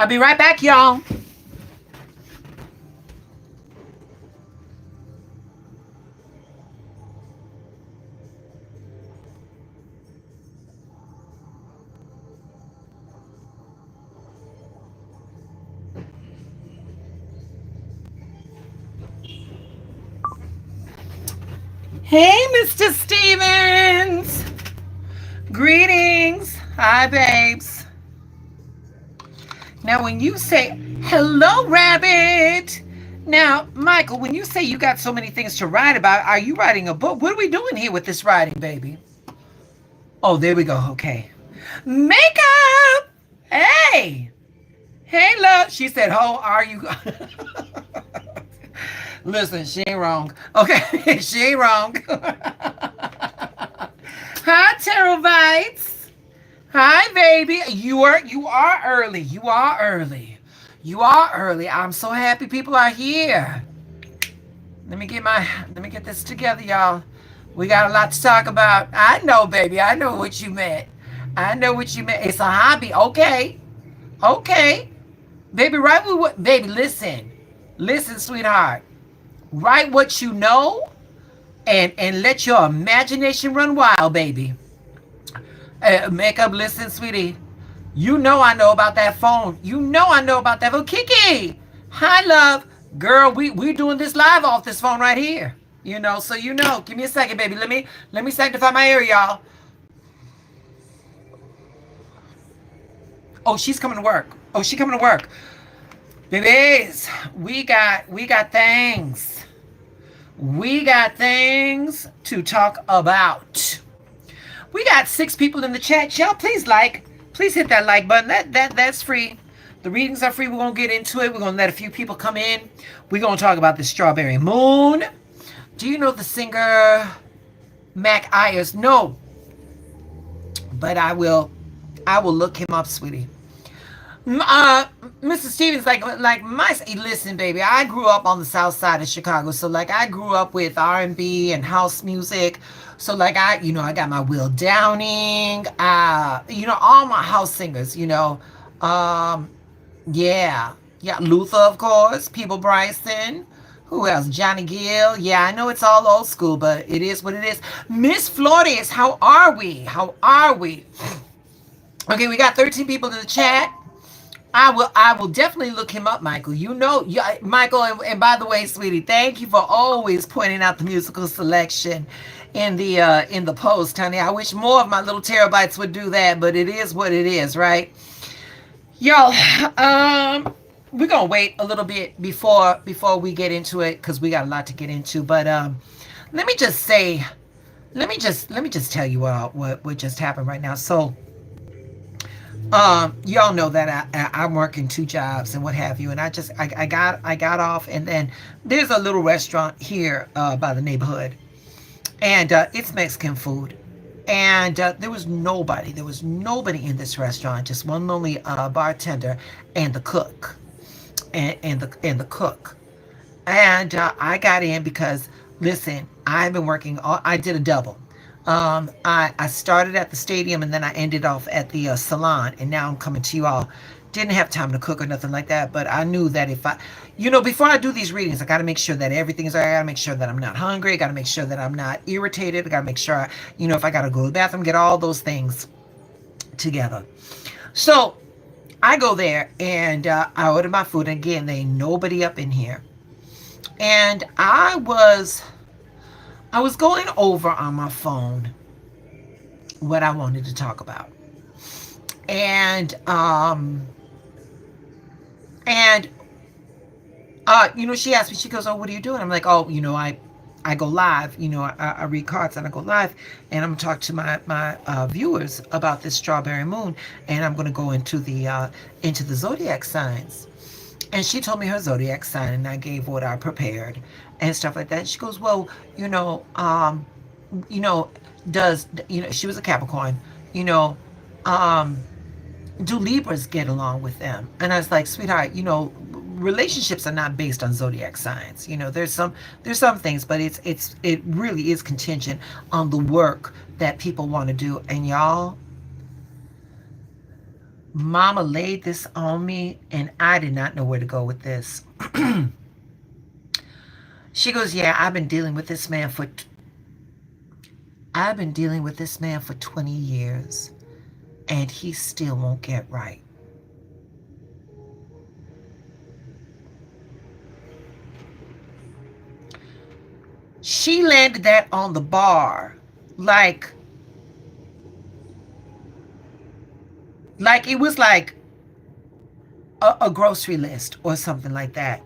I'll be right back, y'all. Hey, Mr. Stevens. Greetings. Hi, babes. Now, when you say, hello, rabbit. Now, Michael, when you say you got so many things to write about, are you writing a book? What are we doing here with this writing, baby? Oh, there we go. Okay. Makeup. Hey. Hey, love. She said, how are you? Listen, she ain't wrong. Okay. She ain't wrong. Hi, Terovites. Hi, baby. You are early. You are early. You are early. I'm so happy people are here. Let me get this together, y'all. We got a lot to talk about. I know, baby. I know what you meant. I know what you meant. It's a hobby. Okay. Okay. Baby, write what baby, listen. Listen, sweetheart. Write what you know and let your imagination run wild, baby. Makeup, listen, sweetie. You know I know about that phone. You know I know about that phone. Kiki. Hi, love. Girl, we doing this live off this phone right here. So Give me a second, baby. Let me sanctify my ear, y'all. Oh, she's coming to work. Oh, she coming to work. Babies, we got things. We got things to talk about. We got 6 people in the chat. Y'all, please hit that like button. That's free. The readings are free. We're gonna get into it. We're gonna let a few people come in. We're gonna talk about the strawberry moon. Do you know the singer Mac Ayers? No, but I will look him up, sweetie. Mr. Stevens, listen, baby. I grew up on the south side of Chicago, so I grew up with R&B and house music. So I got my Will Downing, all my house singers, yeah, Luther, of course, People Bryson. Who else? Johnny Gill. Yeah, I know it's all old school, but it is what it is. Miss Flores, how are we? How are we? Okay, we got 13 people in the chat. I will definitely look him up, Michael. Yeah, Michael, and by the way, sweetie, thank you for always pointing out the musical selection in the post, honey. I wish more of my little terabytes would do that, but it is what it is, right? Y'all, we're gonna wait a little bit before we get into it because we got a lot to get into. But let me just say, let me just tell you what just happened right now. So. Y'all know that I'm working 2 jobs and what have you, and I got off, and then there's a little restaurant here by the neighborhood, and it's Mexican food, and there was nobody in this restaurant, just one lonely bartender and the cook, and the cook, and I got in because listen, I've been working. I did a double. I started at the stadium and then I ended off at the salon, and now I'm coming to you all. Didn't have time to cook or nothing like that, but I knew that if before I do these readings, I got to make sure that everything is all right. I got to make sure that I'm not hungry. I got to make sure that I'm not irritated. I got to make sure, if I got to go to the bathroom, get all those things together. So I go there and I order my food. And again, there ain't nobody up in here. And I was going over on my phone what I wanted to talk about. And she asked me, she goes, oh, what are you doing? I'm like, oh, I go live, I read cards and I go live, and I'm going to talk to my viewers about this strawberry moon, and I'm going to go into the zodiac signs. And she told me her zodiac sign, and I gave what I prepared and stuff like that. And she goes, well, she was a Capricorn, do Libras get along with them? And I was like, sweetheart, relationships are not based on zodiac signs. There's some things, but it really is contingent on the work that people want to do. And y'all, Mama laid this on me, and I did not know where to go with this. She goes, yeah, I've been dealing with this man for 20 years, and he still won't get right. She landed that on the bar like it was like a grocery list or something like that.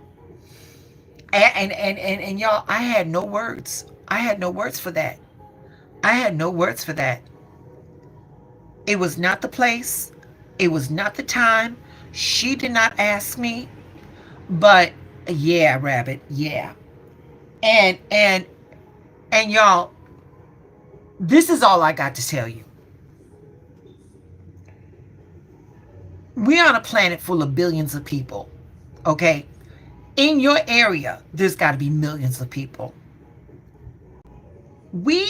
And y'all, I had no words. I had no words for that. I had no words for that. It was not the place. It was not the time. She did not ask me, but yeah, rabbit, yeah. And y'all, this is all I got to tell you. We're on a planet full of billions of people. Okay? In your area, there's got to be millions of people. We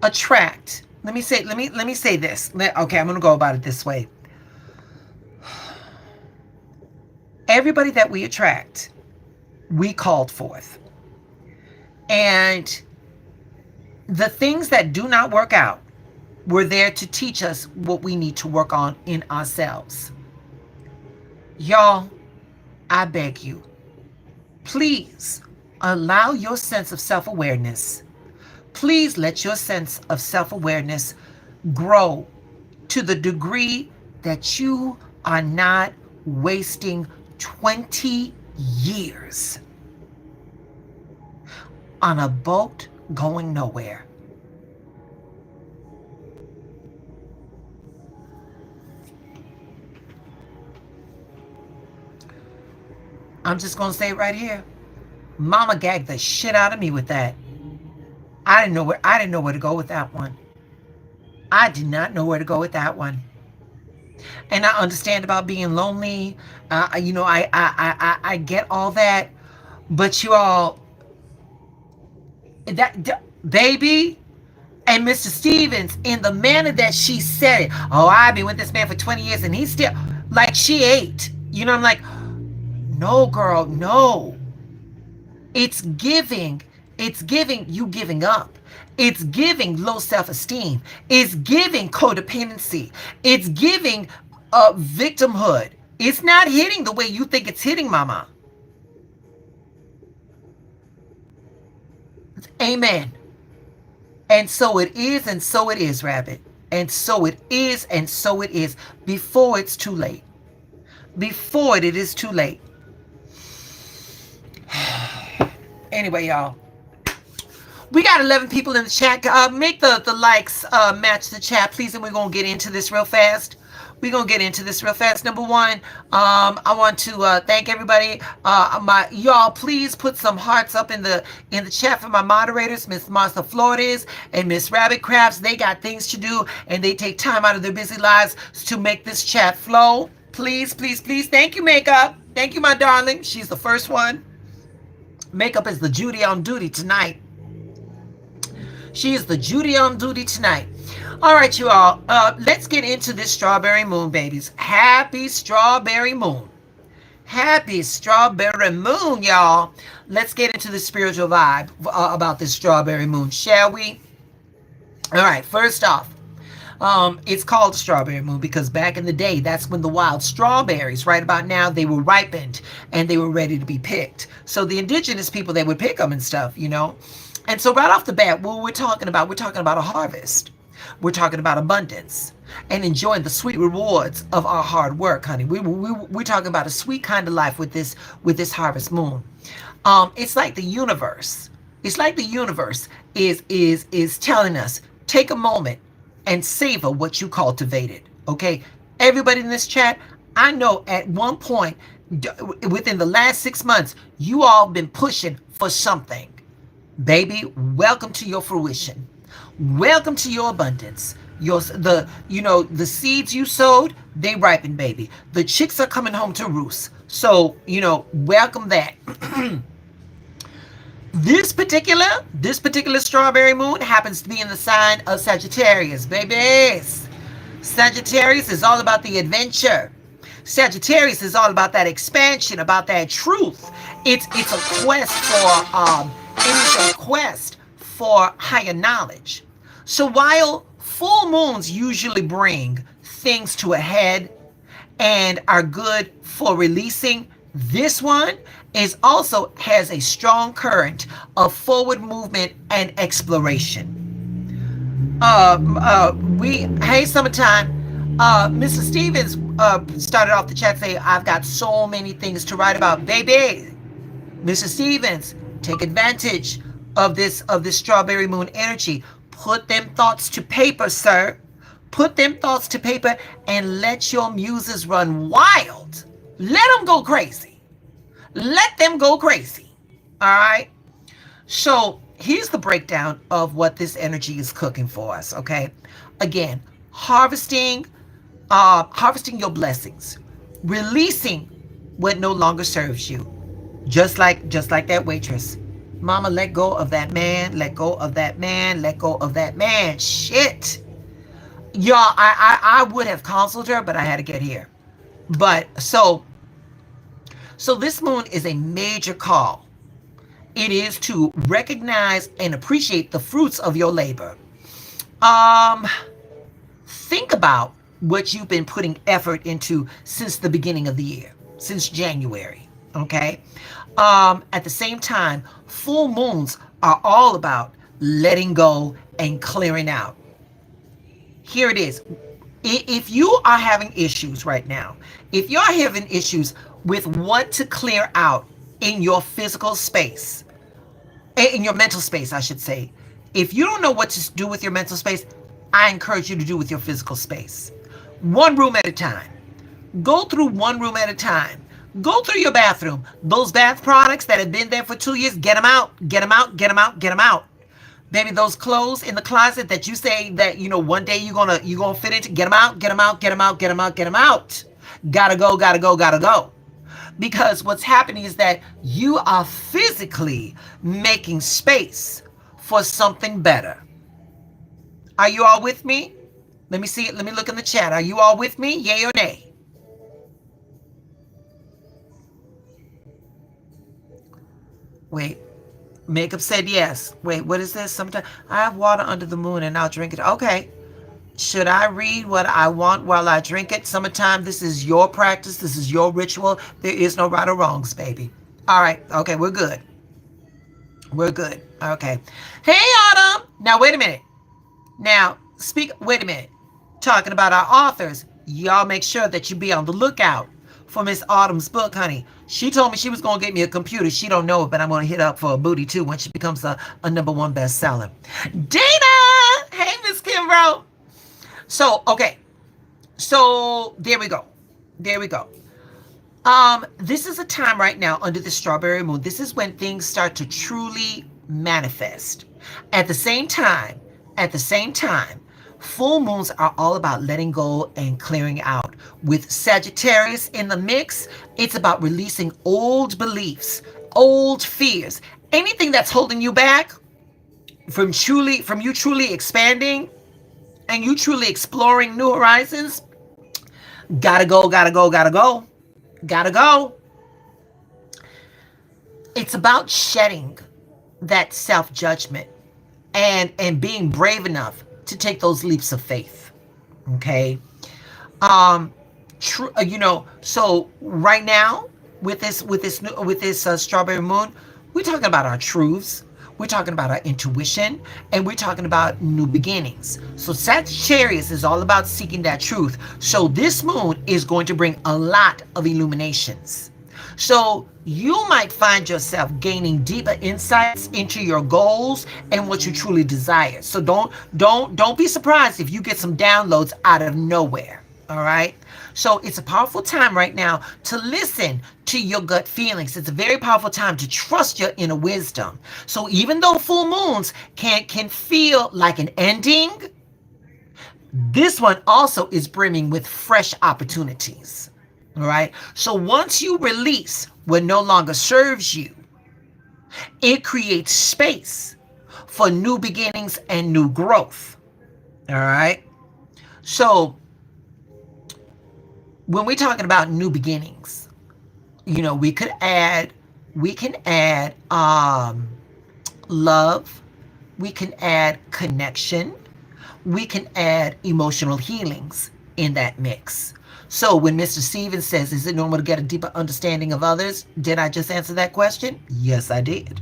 attract. Let me say this. Okay, I'm going to go about it this way. Everybody that we attract, we called forth. And the things that do not work out, we're there to teach us what we need to work on in ourselves. Y'all, I beg you, please allow your sense of self-awareness. Please let your sense of self-awareness grow to the degree that you are not wasting 20 years on a boat going nowhere. I'm just going to say it right here. Mama gagged the shit out of me with that. I didn't know where to go with that one. I did not know where to go with that one. And I understand about being lonely. I get all that. But you all, that baby, and Mr. Stevens, in the manner that she said it, oh, I've been with this man for 20 years and he's still, like she ate. You know, I'm like, no, girl, no. It's giving you giving up. It's giving low self-esteem. It's giving codependency. It's giving victimhood. It's not hitting the way you think it's hitting, mama. Amen. And so it is, and so it is, rabbit. And so it is, and so it is. Before it's too late. Before it is too late. Anyway, y'all. We got 11 people in the chat. Make the likes match the chat, please, and we're going to get into this real fast. Number one, I want to thank everybody. Y'all, please put some hearts up in the chat for my moderators, Miss Martha Flores and Miss Rabbit Crafts. They got things to do, and they take time out of their busy lives to make this chat flow. Please, please, please. Thank you, Makeup. Thank you, my darling. She's the first one. Makeup is the Judy on duty tonight. She is the Judy on duty tonight. All right, you all. Let's get into this strawberry moon, babies. Happy strawberry moon. Happy strawberry moon, y'all. Let's get into the spiritual vibe about this strawberry moon, shall we? All right, first off, it's called strawberry moon because back in the day, that's when the wild strawberries, right about now, they were ripened and they were ready to be picked. So the indigenous people, they would pick them and stuff, you know. And so right off the bat, what we're talking about a harvest. We're talking about abundance and enjoying the sweet rewards of our hard work, honey. We're talking about a sweet kind of life with this harvest moon. It's like the universe. It's like the universe is telling us, take a moment and savor what you cultivated. Okay, everybody in this chat, I know at one point within the last 6 months, you all been pushing for something. Baby, welcome to your fruition. Welcome to your abundance. The seeds you sowed, they ripen, baby. The chicks are coming home to roost. So, welcome that. This particular strawberry moon happens to be in the sign of Sagittarius, babies. Sagittarius is all about the adventure. Sagittarius is all about that expansion, about that truth. It's a quest for it is a quest for higher knowledge. So while full moons usually bring things to a head and are good for releasing, this one is also has a strong current of forward movement and exploration. We Hey, summertime. Mr. Stevens started off the chat saying, "I've got so many things to write about, baby." Mr. Stevens, take advantage of this strawberry moon energy. Put them thoughts to paper, sir. Put them thoughts to paper and let your muses run wild. Let them go crazy. Let them go crazy. All right. So here's the breakdown of what this energy is cooking for us. Okay. Again, harvesting your blessings, releasing what no longer serves you. Just like that waitress. Mama, let go of that man, let go of that man, let go of that man. Shit. Y'all, I would have counseled her, but I had to get here. But so this moon is a major call. It is to recognize and appreciate the fruits of your labor. Um, think about what you've been putting effort into since the beginning of the year, since January. Okay. At the same time, full moons are all about letting go and clearing out. Here it is. If you are having issues right now, if you're having issues with what to clear out in your physical space, in your mental space, I should say, if you don't know what to do with your mental space, I encourage you to do with your physical space. One room at a time. Go through one room at a time. Go through your bathroom. Those bath products that have been there for 2 years, get them out. Get them out. Get them out. Get them out. Baby, those clothes in the closet that you say that one day you're gonna fit into, get them out. Get them out. Get them out. Get them out. Get them out. Gotta go. Gotta go. Gotta go. Because what's happening is that you are physically making space for something better. Are you all with me? Let me see it. Let me look in the chat. Are you all with me? Yay or nay? Wait. Makeup said yes. Wait, what is this? Sometimes I have water under the moon and I'll drink it. Okay. Should I read what I want while I drink it? Summertime, this is your practice. This is your ritual. There is no right or wrongs, baby. All right. Okay, we're good. We're good. Okay. Hey, Autumn. Now, wait a minute. Wait a minute. Talking about our authors, y'all make sure that you be on the lookout for Miss Autumn's book, honey. She told me she was going to get me a computer. She don't know it, but I'm going to hit up for a booty, too, when she becomes a #1 bestseller. Dana! Hey, Miss Kimbrough. So, okay. So, there we go. There we go. This is a time right now under the strawberry moon. This is when things start to truly manifest. At the same time, full moons are all about letting go and clearing out. With Sagittarius in the mix, it's about releasing old beliefs, old fears, anything that's holding you back from you truly expanding and you truly exploring new horizons. Gotta go, gotta go, gotta go, gotta go. It's about shedding that self-judgment and being brave enough to take those leaps of faith. Okay. So right now with this strawberry moon, we're talking about our truths. We're talking about our intuition, and we're talking about new beginnings. So Sagittarius is all about seeking that truth. So this moon is going to bring a lot of illuminations. So you might find yourself gaining deeper insights into your goals and what you truly desire. So don't be surprised if you get some downloads out of nowhere. All right. So it's a powerful time right now to listen to your gut feelings. It's a very powerful time to trust your inner wisdom. So even though full moons can feel like an ending, this one also is brimming with fresh opportunities. All right. So once you release what no longer serves you, it creates space for new beginnings and new growth. All right. So when we're talking about new beginnings, we can add love, we can add connection, we can add emotional healings in that mix. So when Mr. Stevens says, is it normal to get a deeper understanding of others? Did I just answer that question? Yes, I did.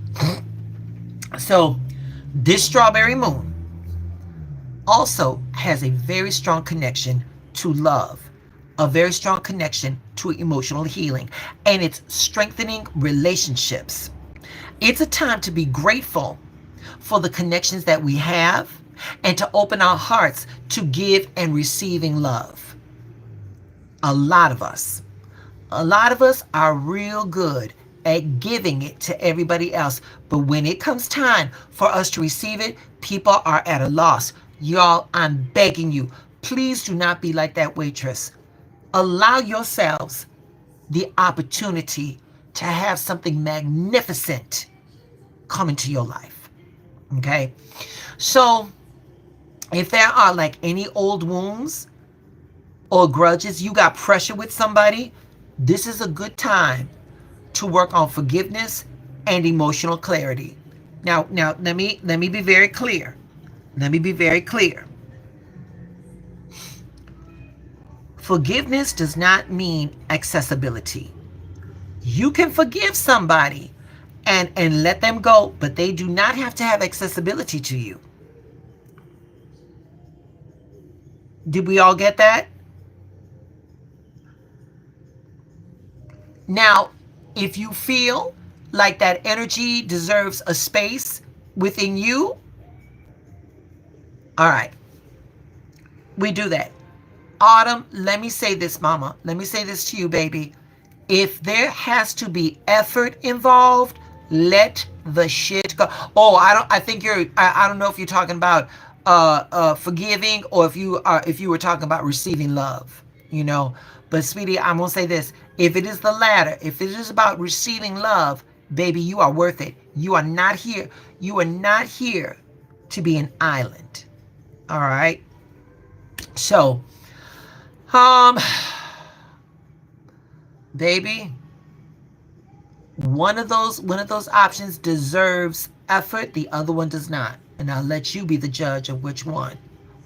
So this strawberry moon also has a very strong connection to love, a very strong connection to emotional healing, and it's strengthening relationships. It's a time to be grateful for the connections that we have and to open our hearts to give and receiving love. A lot of us, a lot of us are real good at giving it to everybody else. But when it comes time for us to receive it, people are at a loss. Y'all, I'm begging you, please do not be like that waitress. Allow yourselves the opportunity to have something magnificent come into your life. Okay? So, if there are like any old wounds or grudges, you got pressure with somebody, this is a good time to work on forgiveness and emotional clarity. Now let me be very clear. Let me be very clear. Forgiveness does not mean accessibility. You can forgive somebody and let them go, but they do not have to have accessibility to you. Did we all get that? Now, if you feel like that energy deserves a space within you, all right, we do that. Autumn, let me say this, mama. Let me say this to you, baby. If there has to be effort involved, let the shit go. Oh, I don't know if you're talking about forgiving, or if you were talking about receiving love, you know. But sweetie, I'm gonna say this. If it is the latter, if it is about receiving love, baby, you are worth it. You are not here. You are not here to be an island. All right. So, baby, one of those options deserves effort, the other one does not. And I'll let you be the judge of which one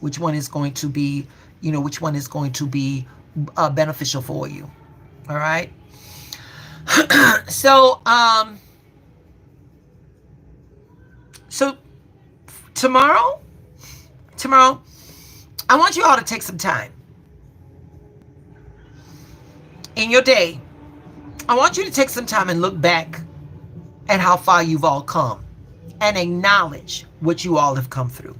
is going to be, which one is going to be beneficial for you. All right. So, so tomorrow, I want you all to take some time in your day. I want you to take some time and look back at how far you've all come and acknowledge what you all have come through.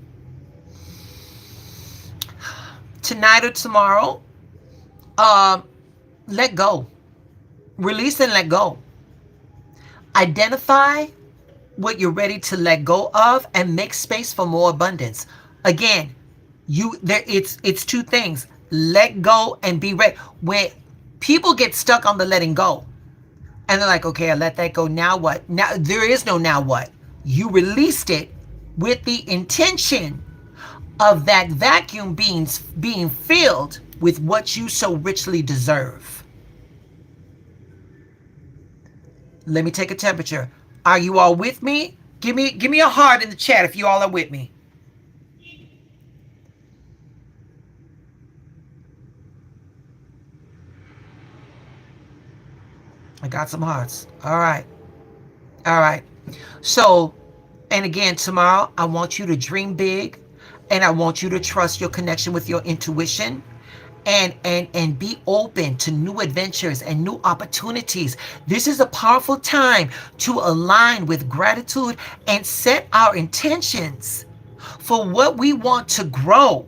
Tonight or tomorrow, let go. Release and let go. Identify what you're ready to let go of and make space for more abundance. Again, it's two things. Let go and be ready. When people get stuck on the letting go, and they're like, okay, I let that go. Now what? Now there is no now what. You released it with the intention of that vacuum being filled with what you so richly deserve. Let me take a temperature. Are you all with me? Give me a heart in the chat if you all are with me. I got some hearts. All right. All right. So, and again, tomorrow, I want you to dream big, and I want you to trust your connection with your intuition, and be open to new adventures and new opportunities. This is a powerful time to align with gratitude and set our intentions for what we want to grow.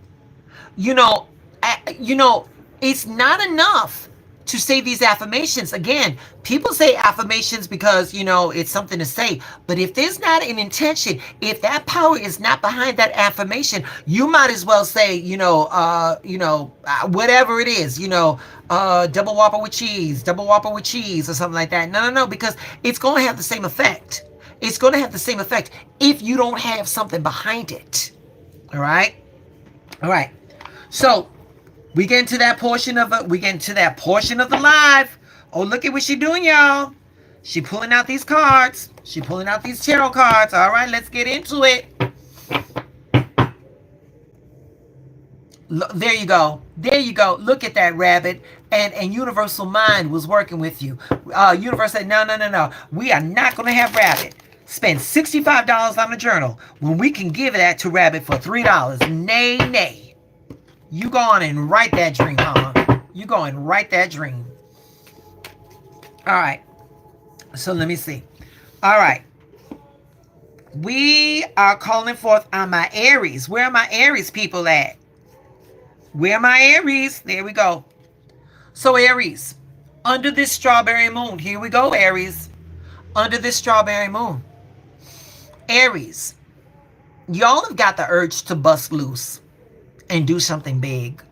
You know, it's not enough to say these affirmations. Again, people say affirmations because, it's something to say. But if there's not an intention, if that power is not behind that affirmation, you might as well say, whatever it is, double whopper with cheese, or something like that. No, because it's going to have the same effect. It's going to have the same effect if you don't have something behind it. All right. So We get into that portion of it. We get into that portion of the live. Oh, look at what she doing, y'all. She pulling out these cards. She pulling out these tarot cards. All right, let's get into it. There you go. There you go. Look at that, rabbit. And Universal Mind was working with you. Universe said, no, no, no, no. We are not going to have rabbit spend $65 on a journal when we can give that to rabbit for $3. Nay, nay. You go on and write that dream, mama. You go and write that dream. All right. So let me see. All right. We are calling forth on my Aries. Where are my Aries people at? Where are my Aries? There we go. So Aries, under this strawberry moon, here we go, Aries. Under this strawberry moon. Aries, y'all have got the urge to bust loose and do something big.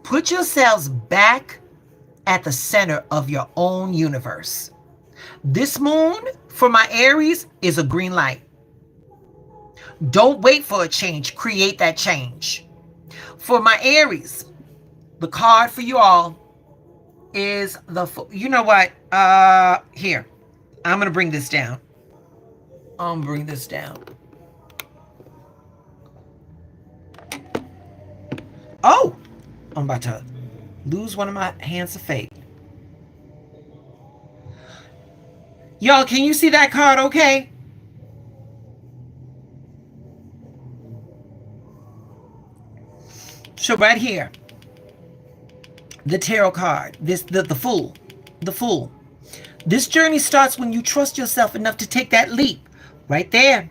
Put yourselves back at the center of your own universe. This moon for my Aries is a green light. Don't wait for a change. Create that change. For my Aries, the card for you all is the, you know what? Here, I'm going to bring this down. I'm going to bring this down. Oh, I'm about to lose one of my hands of fate. Y'all, can you see that card okay? So right here, the tarot card, the Fool, the Fool. This journey starts when you trust yourself enough to take that leap. Right there.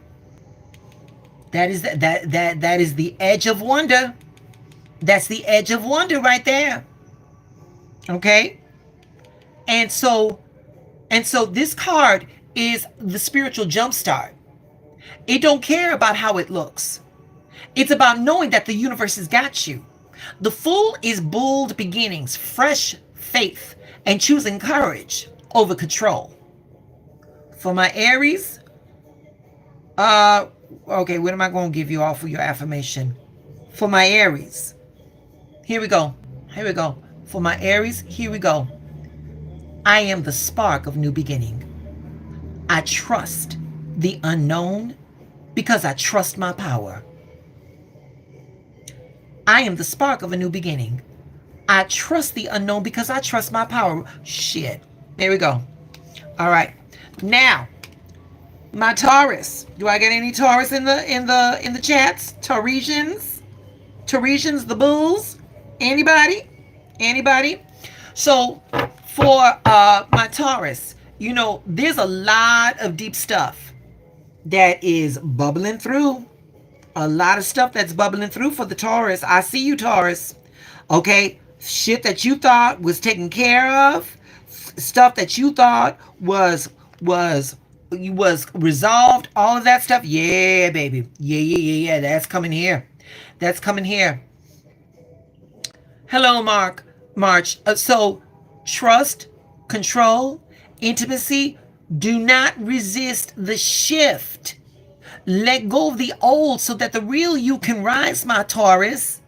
That is that is the edge of wonder. That's the edge of wonder right there. Okay? And so this card is the spiritual jumpstart. It don't care about how it looks. It's about knowing that the universe has got you. The Fool is bold beginnings, fresh faith, and choosing courage over control. For my Aries, okay, what am I going to give you all for your affirmation? For my Aries, here we go. Here we go. For my Aries, here we go. I am the spark of new beginning. I trust the unknown because I trust my power. I am the spark of a new beginning. I trust the unknown because I trust my power. Shit. There we go. All right. Now, my Taurus. Do I get any Taurus in the chats? Tauresians? Tauresians, the bulls? Anybody? Anybody? So, for my Taurus, you know, there's a lot of deep stuff that is bubbling through. A lot of stuff that's bubbling through for the Taurus. I see you, Taurus. Okay? Shit that you thought was taken care of. Stuff that you thought was resolved. All of that stuff. Yeah, baby. Yeah. That's coming here. That's coming here. Hello, March. So, trust, control, intimacy. Do not resist the shift. Let go of the old so that the real you can rise, my Taurus.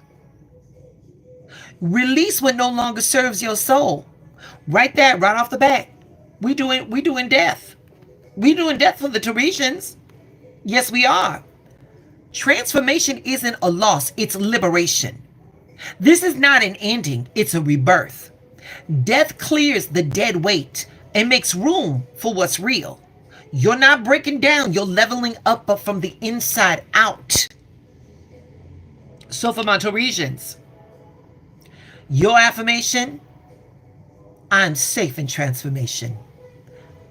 Release what no longer serves your soul. Right there, right off the bat. We doing death. We doing death for the Tauresians. Yes, we are. Transformation isn't a loss, it's liberation. This is not an ending, it's a rebirth. Death clears the dead weight and makes room for what's real. You're not breaking down, you're leveling up from the inside out. So for my Tauresians, your affirmation, I'm safe in transformation.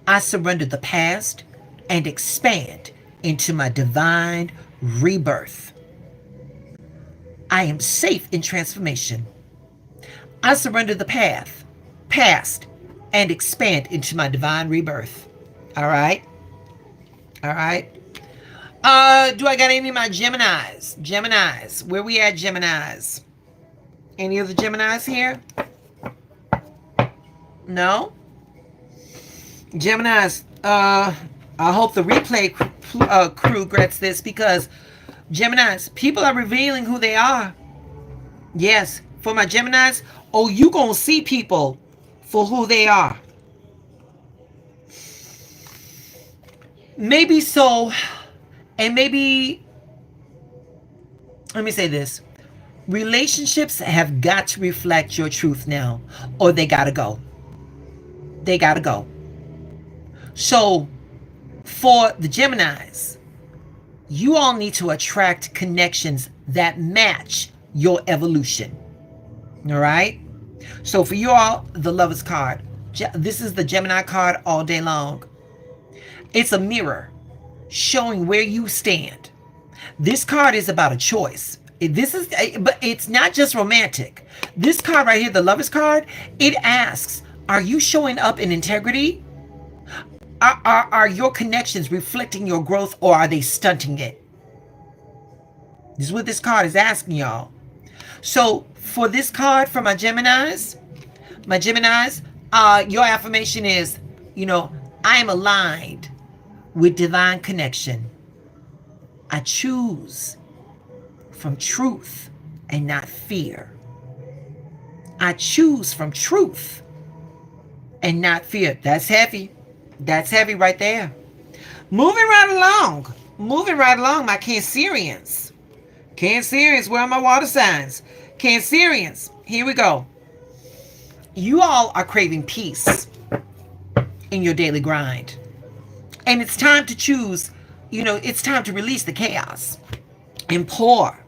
I surrender the past and expand into my divine rebirth. I am safe in transformation. I surrender the past, and expand into my divine rebirth. All right? All right. Do I got any of my Geminis? Geminis. Where we at, Geminis? Any of the Geminis here? No? Geminis, I hope the replay crew gets this because Geminis, people are revealing who they are. Yes, for my Geminis, oh, you gonna see people for who they are. Maybe so, and maybe, let me say this. Relationships have got to reflect your truth now, or they gotta go. They gotta go. So, for the Geminis, you all need to attract connections that match your evolution. All right? So, for you all, the Lover's card. This is the Gemini card all day long. It's a mirror showing where you stand. This card is about a choice. But it's not just romantic. This card right here, the Lover's card, it asks, are you showing up in integrity? Are your connections reflecting your growth, or are they stunting it? This is what this card is asking y'all. So for this card for my Geminis, your affirmation is, I am aligned with divine connection. I choose from truth and not fear. I choose from truth and not fear. That's heavy. That's heavy right there. Moving right along. Moving right along, my Cancerians. Cancerians, where are my water signs? Cancerians, here we go. You all are craving peace in your daily grind. And it's time to choose, it's time to release the chaos and pour.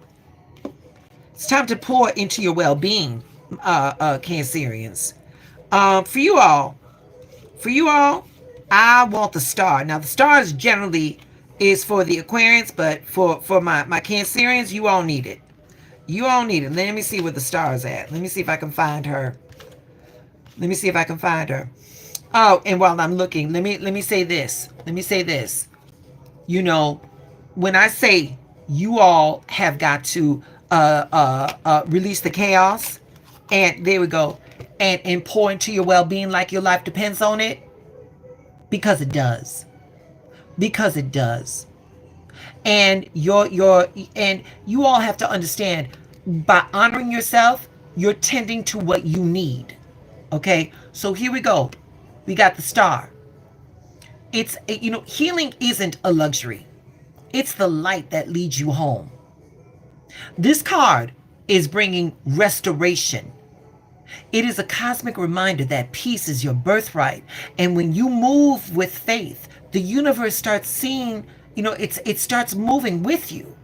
It's time to pour into your well-being, Cancerians. For you all, I want the star. Now, the stars generally is for the Aquarians, but for my Cancerians, you all need it. You all need it. Let me see where the star is at. Let me see if I can find her. Oh, and while I'm looking, let me say this. When I say you all have got to release the chaos, and there we go, and pour into your well-being like your life depends on it, because it does. Because it does. And and you all have to understand, by honoring yourself, you're tending to what you need. Okay? So here we go. We got the star. It's healing isn't a luxury. It's the light that leads you home. This card is bringing restoration. It is a cosmic reminder that peace is your birthright. And when you move with faith, the universe starts seeing, it starts moving with you.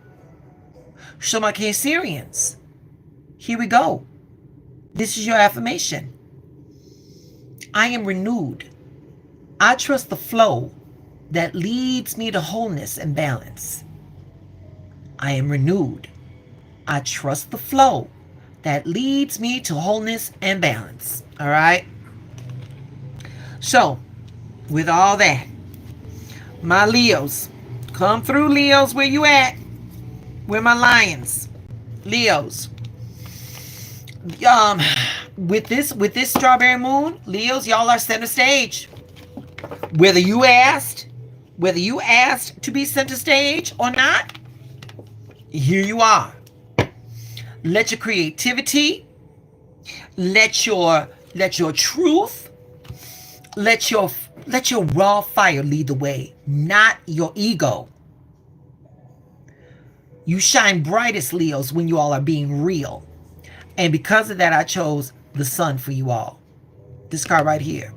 So my Cancerians, here we go. This is your affirmation. I am renewed. I trust the flow that leads me to wholeness and balance. I am renewed. I trust the flow that leads me to wholeness and balance. All right? So, with all that, my Leos, come through, Leos. Where you at? Where my lions? Leos. With this strawberry moon, Leos, y'all are center stage. Whether you asked to be center stage or not, here you are. Let your creativity, let your truth, let your raw fire lead the way, not your ego. You shine brightest, Leos, when you all are being real. And because of that, I chose the sun for you all. This card right here.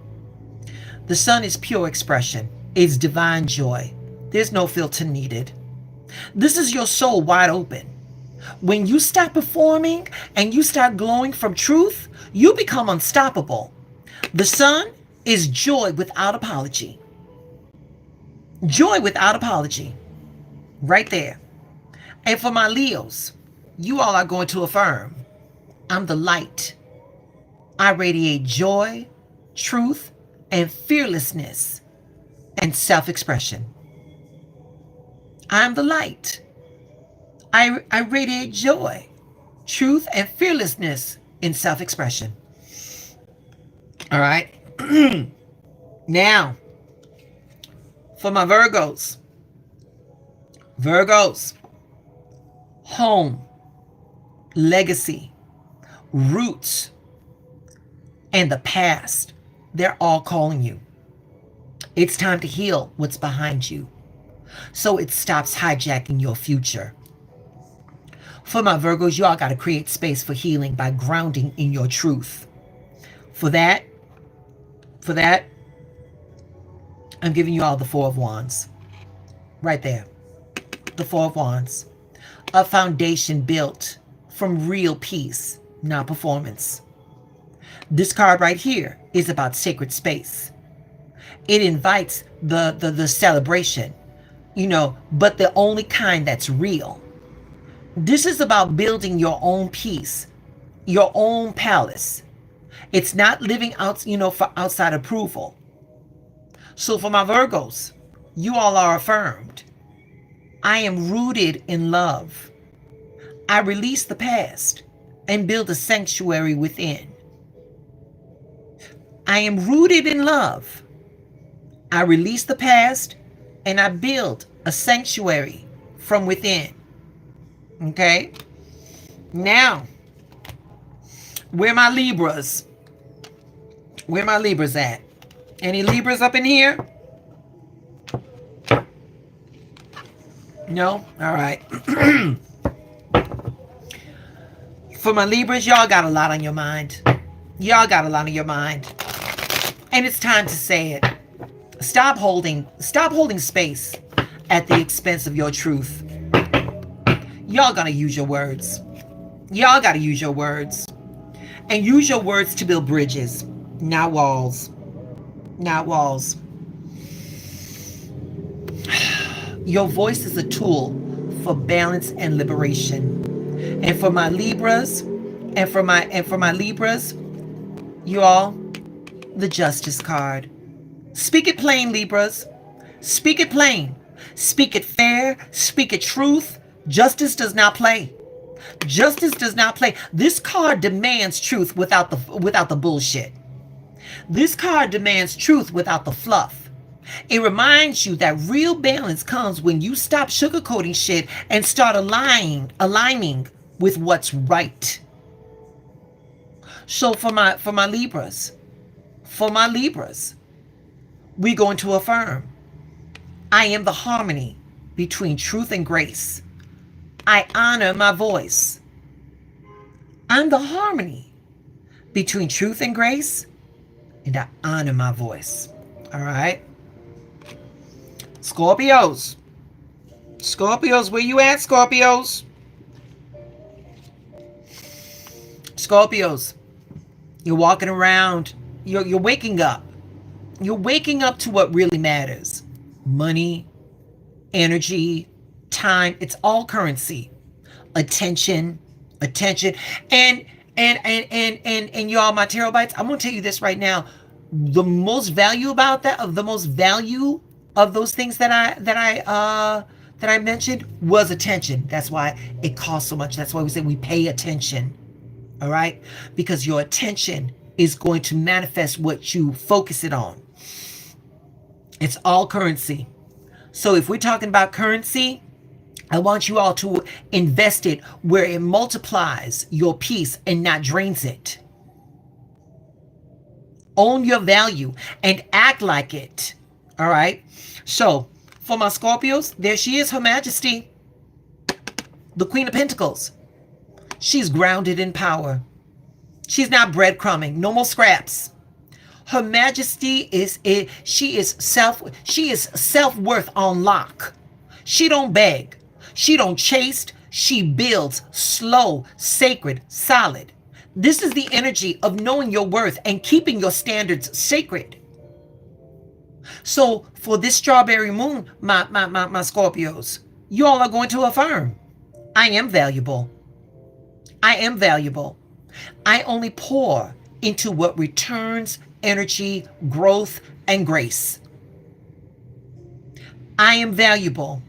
The sun is pure expression. It's divine joy. There's no filter needed. This is your soul wide open. When you stop performing and you start glowing from truth, you become unstoppable. The sun is joy without apology. Joy without apology. Right there. And for my Leos, you all are going to affirm, I'm the light. I radiate joy, truth, and fearlessness and self-expression. I'm the light. I radiate joy, truth, and fearlessness in self-expression. All right. Now, for my Virgos. Virgos, home, legacy, roots, and the past, they're all calling you. It's time to heal what's behind you so it stops hijacking your future. For my Virgos, you all got to create space for healing by grounding in your truth. For that, I'm giving you all the Four of Wands. Right there. The Four of Wands. A foundation built from real peace, not performance. This card right here is about sacred space. It invites the celebration, but the only kind that's real. This is about building your own peace, your own palace. It's not living out, for outside approval. So for my Virgos, you all are affirmed. I am rooted in love. I release the past and build a sanctuary within. I am rooted in love. I release the past and I build a sanctuary from within. Okay? Now, where my Libras? Where my Libras at? Any Libras up in here? No? All right. For my Libras, y'all got a lot on your mind. Y'all got a lot on your mind. And it's time to say it. Stop holding space at the expense of your truth. Y'all gotta use your words. Y'all gotta use your words. And use your words to build bridges, not walls. Not walls. Your voice is a tool for balance and liberation. And for my Libras, you all, the Justice card. Speak it plain, Libras. Speak it plain. Speak it fair. Speak it truth. Justice does not play. Justice does not play. This card demands truth without the bullshit. This card demands truth without the fluff. It reminds you that real balance comes when you stop sugarcoating shit and start aligning with what's right. So for my Libras, we're going to affirm. I am the harmony between truth and grace. I honor my voice. I'm the harmony between truth and grace, and I honor my voice. All right? Scorpios. Scorpios, where you at, Scorpios? Scorpios, you're walking around. You're waking up. You're waking up to what really matters. Money, energy, time. It's all currency. Attention. And y'all, my tarot bites, I'm gonna tell you this right now. The most value of those things that I mentioned was attention. That's why it costs so much. That's why we say we pay attention. All right? Because your attention is going to manifest what you focus it on. It's all currency. So if we're talking about currency, I want you all to invest it where it multiplies your peace and not drains it. Own your value and act like it. All right? So for my Scorpios, there she is, Her Majesty, the Queen of Pentacles. She's grounded in power. She's not breadcrumbing. No more scraps. Her Majesty she is self-worth on lock. She don't beg. She don't chase. She builds slow, sacred, solid. This is the energy of knowing your worth and keeping your standards sacred. So for this strawberry moon, my Scorpios, you all are going to affirm, I am valuable. I am valuable. I only pour into what returns energy, growth, and grace. I am valuable.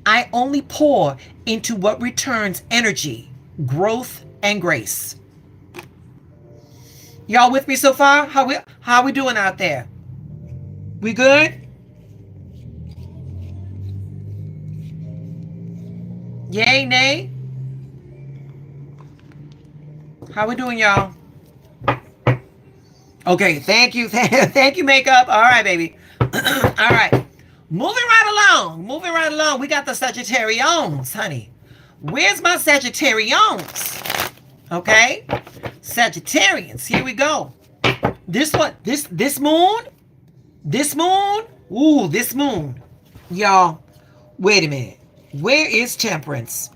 I only pour into what returns energy, growth, and grace. Y'all with me so far? How we doing out there? We good? Yay, nay? How we doing, y'all? Okay, thank you. Thank you, makeup. All right, baby. All right. Moving right along. Moving right along. We got the Sagittarians, honey. Where's my Sagittarians? Okay. Sagittarians. Here we go. This one, this moon, this moon. Ooh, this moon. Y'all, wait a minute. Where is Temperance?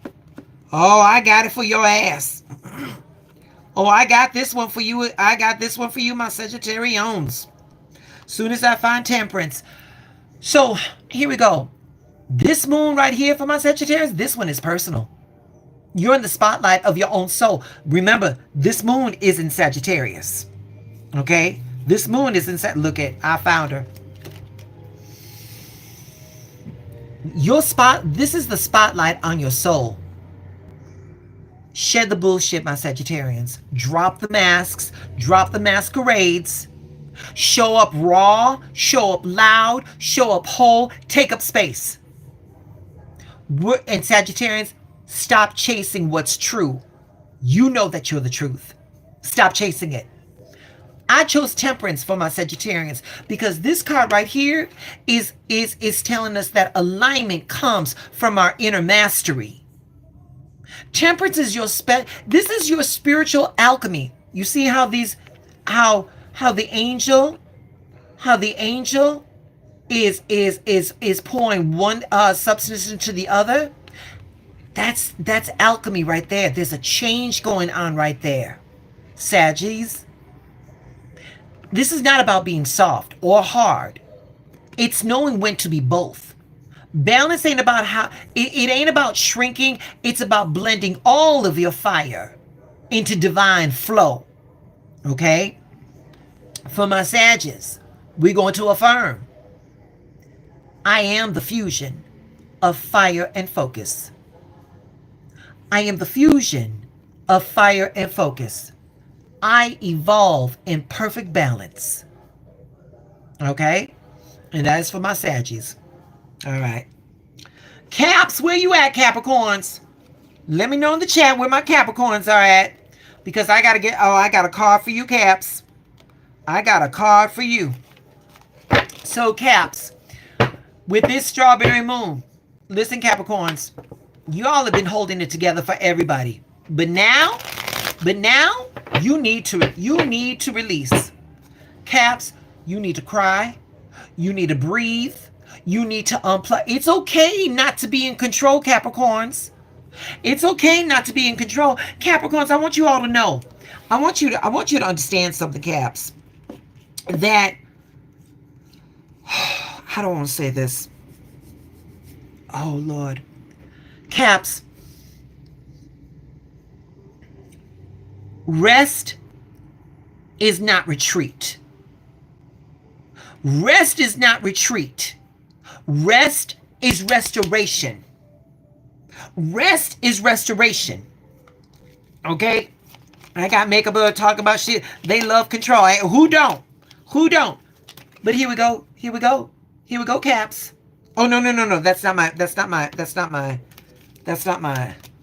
Oh, I got it for your ass. Oh, I got this one for you. I got this one for you, my Sagittarians. Soon as I find Temperance. So, here we go. This moon right here for my Sagittarius, this one is personal. You're in the spotlight of your own soul. Remember, this moon is in Sagittarius. Okay? This moon is in Sagittarius. Look at, I found her. This is the spotlight on your soul. Shed the bullshit, my Sagittarians. Drop the masks. Drop the masquerades. Show up raw. Show up loud. Show up whole. Take up space. And Sagittarians, stop chasing what's true. You know that you're the truth. Stop chasing it. I chose Temperance for my Sagittarians because this card right here is telling us that alignment comes from our inner mastery. Temperance is this is your spiritual alchemy. You see how the angel is pouring one substance into the other. That's alchemy right there. There's a change going on right there. Saggies. This is not about being soft or hard. It's knowing when to be both. Balance ain't about it ain't about shrinking. It's about blending all of your fire into divine flow. Okay? For my Saggies, we're going to affirm. I am the fusion of fire and focus. I am the fusion of fire and focus. I evolve in perfect balance. Okay? And that is for my Saggies. All right. Caps, where you at, Capricorns? Let me know in the chat where my Capricorns are at. Because I got a card for you, Caps. I got a card for you. So, Caps, with this strawberry moon, listen, Capricorns, you all have been holding it together for everybody. But now, you need to release. Caps, you need to cry. You need to breathe. You need to unplug. It's okay not to be in control, Capricorns. It's okay not to be in control. Capricorns, I want you all to know. I want you to understand something, Caps. That I don't want to say this. Oh, Lord. Caps. Rest is not retreat. Rest is not retreat. Rest is restoration. Rest is restoration. Okay? I got makeup talking about shit. They love control. Who don't? Who don't? But here we go. Here we go. Here we go, Caps. Oh, no. That's not my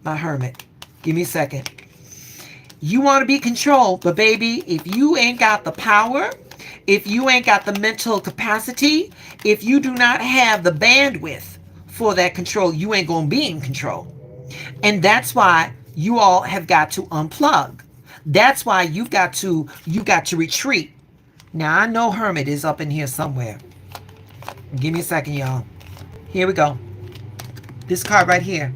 hermit. Give me a second. You want to be controlled, but baby, if you ain't got the power, if you ain't got the mental capacity, if you do not have the bandwidth for that control, you ain't going to be in control. And that's why you all have got to unplug. That's why you got to retreat. Now, I know Hermit is up in here somewhere. Give me a second, y'all. Here we go. This card right here.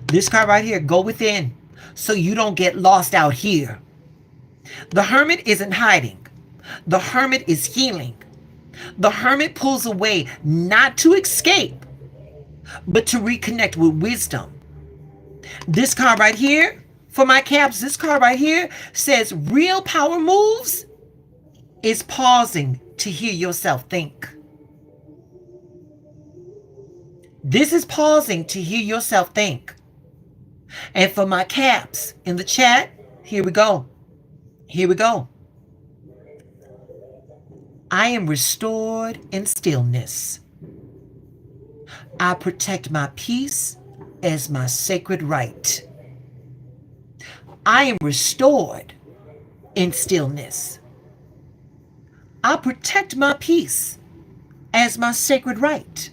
This card right here. Go within so you don't get lost out here. The Hermit isn't hiding. The Hermit is healing. The Hermit pulls away not to escape, but to reconnect with wisdom. This card right here, for my Caps, this card right here says real power moves is pausing to hear yourself think. This is pausing to hear yourself think. And for my Caps in the chat, here we go. Here we go. I am restored in stillness. I protect my peace as my sacred right. I am restored in stillness. I protect my peace as my sacred right.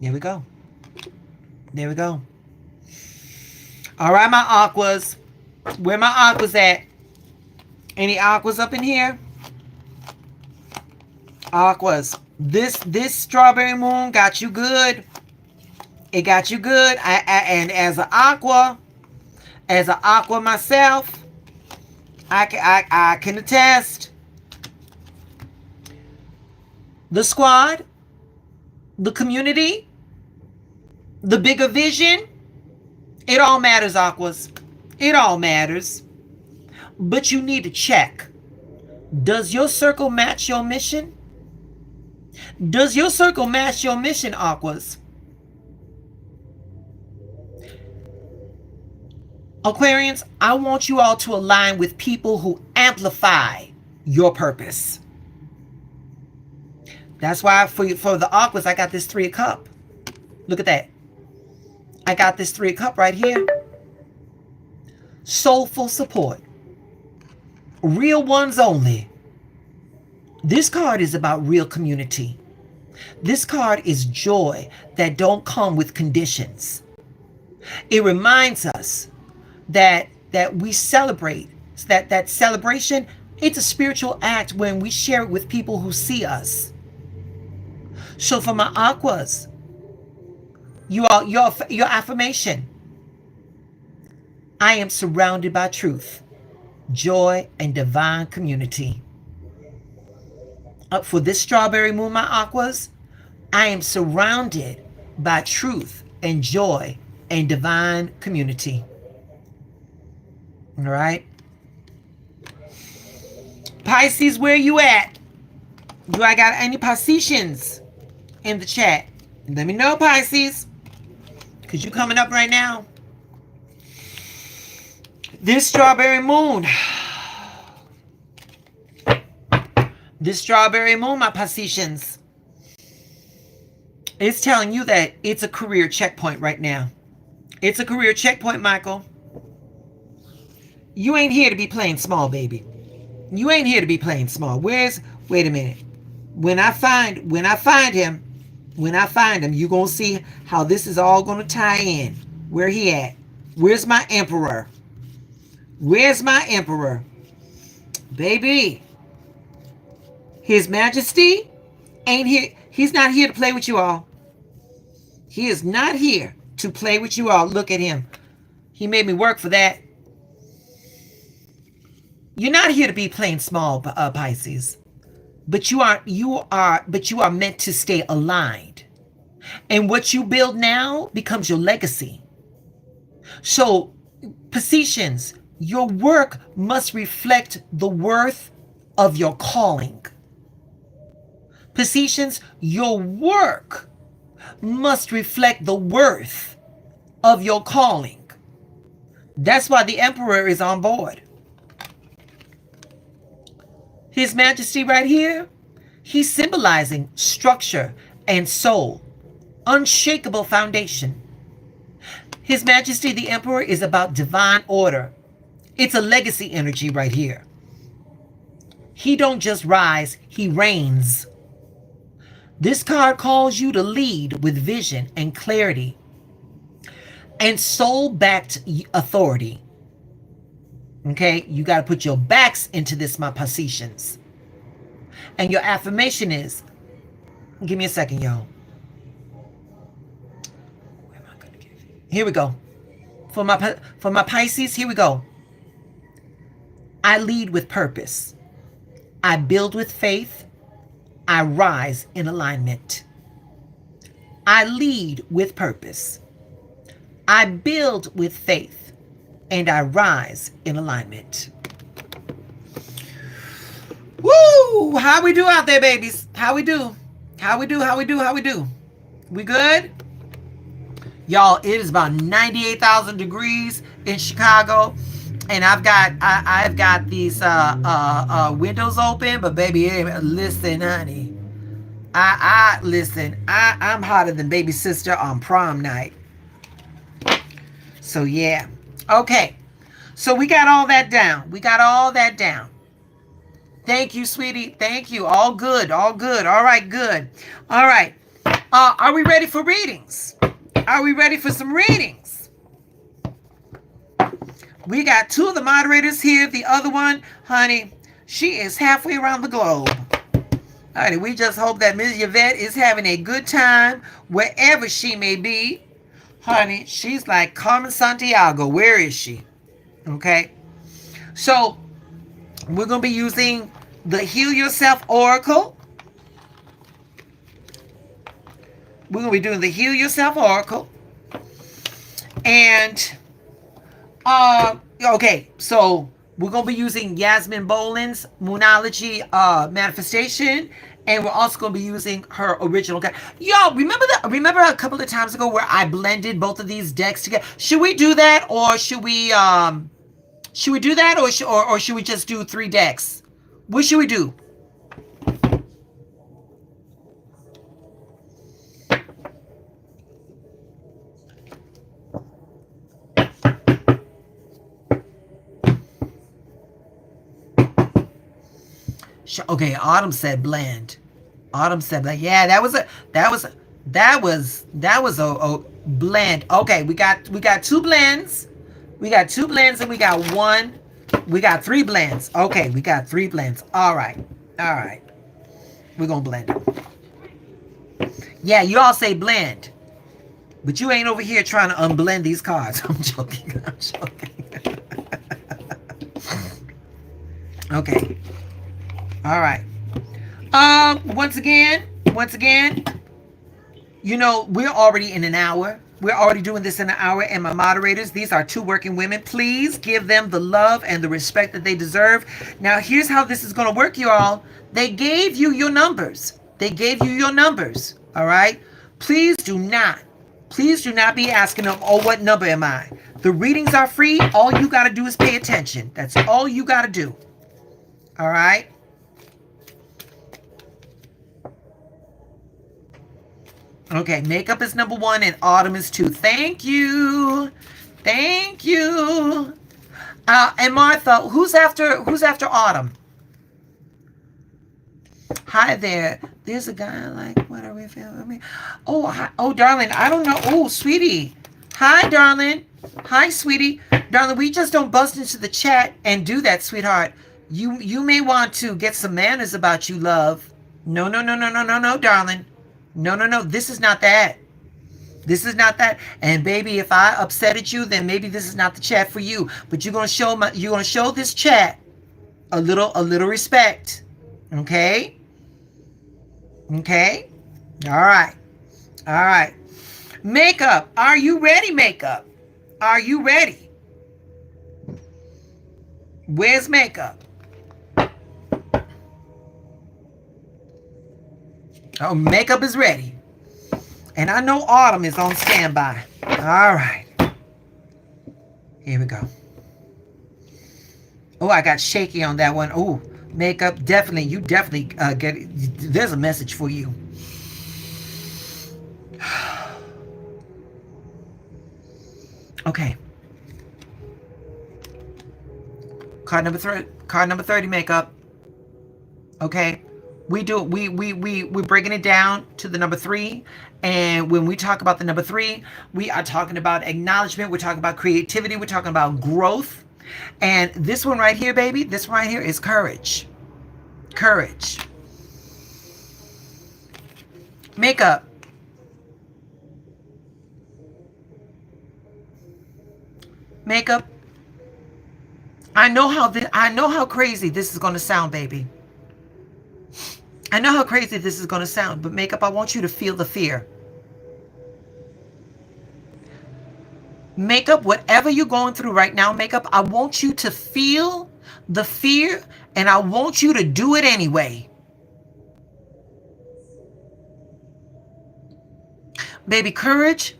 There we go. There we go. All right, my aquas. Where my aquas at? Any aquas up in here? Aquas. This strawberry moon got you good. It got you good. And as an aqua myself, I can attest. The squad, the community, the bigger vision, it all matters, aquas. It all matters. But you need to check. Does your circle match your mission? Does your circle match your mission, aquas? Aquarians, I want you all to align with people who amplify your purpose. That's why for the aquas, I got this 3 of Cups. Look at that. I got this 3 of Cups right here. Soulful support. Real ones only. This card is about real community. This card is joy that don't come with conditions. It reminds us that we celebrate. That celebration, it's a spiritual act when we share it with people who see us. So for my aquas, your affirmation: I am surrounded by truth, joy, and divine community. For this strawberry moon, my aquas, I am surrounded by truth and joy and divine community. All right. Pisces, where you at? Do I got any Pisceans in the chat? Let me know, Pisces, because you coming up right now. This strawberry moon. This strawberry moon, my Pisceans, it's telling you that it's a career checkpoint right now. It's a career checkpoint, Michael. You ain't here to be playing small, baby. You ain't here to be playing small. Wait a minute. When I find him, you're going to see how this is all going to tie in. Where he at? Where's my emperor? Where's my emperor? Baby. His Majesty ain't here. He's not here to play with you all. He is not here to play with you all. Look at him. He made me work for that. You're not here to be playing small, Pisces. But you are meant to stay aligned. And what you build now becomes your legacy. So, Pisceans, your work must reflect the worth of your calling. Pisceans, your work must reflect the worth of your calling. That's why the Emperor is on board. His Majesty right here, he's symbolizing structure and soul, unshakable foundation. His Majesty, the Emperor, is about divine order. It's a legacy energy right here. He don't just rise, he reigns. This card calls you to lead with vision and clarity and soul-backed authority. Okay, you got to put your backs into this, my Pisceans. And your affirmation is, give me a second, y'all. Where am I going to give you? Here we go. For my Pisces, here we go. I lead with purpose. I build with faith. I rise in alignment. I lead with purpose. I build with faith. And I rise in alignment. Woo! How we do out there, babies? How we do? How we do? How we do? How we do? We good? Y'all, it is about 98,000 degrees in Chicago. And I've got these windows open, but baby, listen, honey. Listen. I'm hotter than baby sister on prom night. So yeah, Okay. So we got all that down. We got all that down. Thank you, sweetie. Thank you. All good. All good. All right, good. All right. Are we ready for readings? Are we ready for some readings? We got two of the moderators here. The other one, honey, she is halfway around the globe. Honey, we just hope that Ms. Yvette is having a good time wherever she may be. Honey, she's like Carmen Santiago. Where is she? Okay. So we're going to be using the Heal Yourself Oracle. We're going to be doing the Heal Yourself Oracle. And, okay, so we're going to be using Yasmin Boland's Moonology Manifestation. And we're also going to be using her original deck. Y'all, remember a couple of times ago where I blended both of these decks together? Should we do that, or should we do that, or should we just do 3 decks? What should we do? Okay, Autumn said blend. Autumn said blend. Yeah, that was a blend. Okay, we got 2 blends. We got 2 blends and we got 3 blends. Okay, we got 3 blends. All right. We're gonna blend it. Yeah, you all say blend, but you ain't over here trying to unblend these cards. I'm joking. Okay. All right. Once again, you know, we're already in an hour. We're already doing this in an hour, and my moderators, these are 2 working women. Please give them the love and the respect that they deserve. Now, here's how this is going to work, you all. They gave you your numbers. All right? Please do not be asking them, oh, what number am I? The readings are free. All you got to do is pay attention. That's all you got to do. All right? Okay, makeup is number 1 and autumn is 2. Thank you. And Martha, who's after autumn? Hi there. There's a guy like, what are we feeling? Oh, hi. Oh, darling, I don't know. Oh, sweetie. Hi, darling. Hi, sweetie. Darling, we just don't bust into the chat and do that, sweetheart. You may want to get some manners about you, love. No, darling. No. This is not that. And baby, if I upsetted you, then maybe this is not the chat for you. But you're gonna show this chat a little respect. Okay? All right. Makeup. Are you ready, makeup? Are you ready? Where's makeup? Oh, makeup is ready. And I know autumn is on standby. All right. Here we go. Oh, I got shaky on that one. Oh, makeup, definitely. You definitely get it. There's a message for you. Okay. Card number 30, makeup. Okay. We're breaking it down to the number 3. And when we talk about the number 3, we are talking about acknowledgement. We're talking about creativity. We're talking about growth. And this one right here, baby, this one right here is courage. Courage. Makeup. Makeup. I know how crazy this is going to sound, baby. I know how crazy this is going to sound, but makeup, I want you to feel the fear. Makeup, whatever you're going through right now, makeup, I want you to feel the fear, and I want you to do it anyway. Baby, courage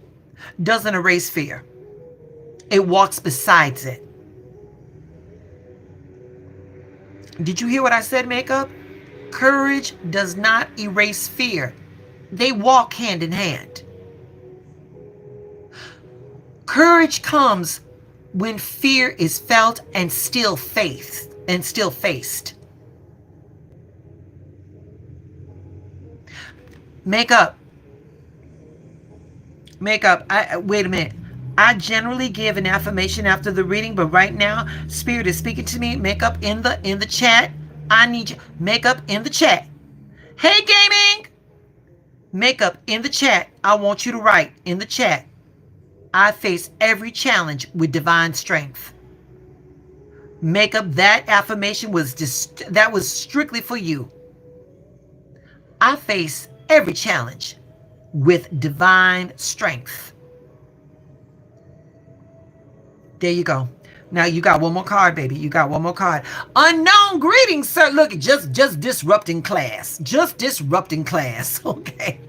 doesn't erase fear. It walks besides it. Did you hear what I said, makeup? Courage does not erase fear. They walk hand in hand. Courage comes when fear is felt and still faced. Makeup. Wait a minute. I generally give an affirmation after the reading, but right now, Spirit is speaking to me. Makeup in the chat. I need you. Makeup in the chat. Hey, gaming. Makeup in the chat. I want you to write in the chat. I face every challenge with divine strength. Makeup, that affirmation was that was strictly for you. I face every challenge with divine strength. There you go. Now you got one more card, baby. You got one more card. Unknown greetings, sir. Look, just disrupting class. Just disrupting class. Okay.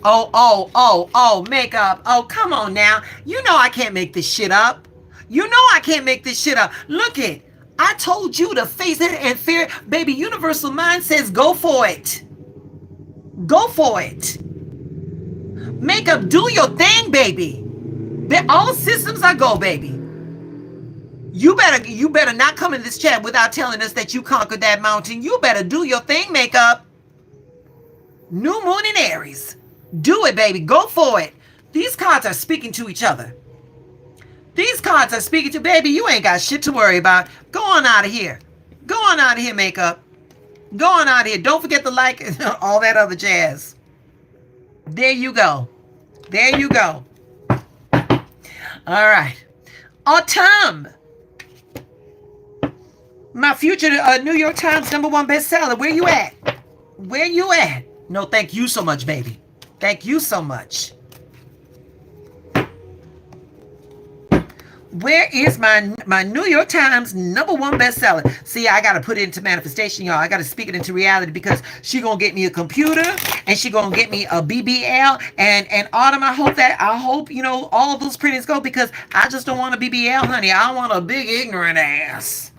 Oh, makeup. Oh, come on now. You know I can't make this shit up. You know I can't make this shit up. Look it. I told you to face it and fear. Baby, Universal Mind says go for it. Go for it. Makeup, do your thing, baby. All systems are go, baby. You better not come in this chat without telling us that you conquered that mountain. You better do your thing, makeup. New moon in Aries. Do it, baby. Go for it. These cards are speaking to each other. These cards are speaking to, baby, you ain't got shit to worry about. Go on out of here. Go on out of here, makeup. Go on out of here. Don't forget to like all that other jazz. There you go. There you go. All right. Autumn. My future New York Times #1 bestseller. Where you at? Where you at? No, thank you so much, baby. Thank you so much. Where is my New York Times #1 bestseller? See, I got to put it into manifestation, y'all. I got to speak it into reality because she going to get me a computer and she going to get me a BBL. And Autumn, I hope, you know, all of those printings go because I just don't want a BBL, honey. I want a big ignorant ass.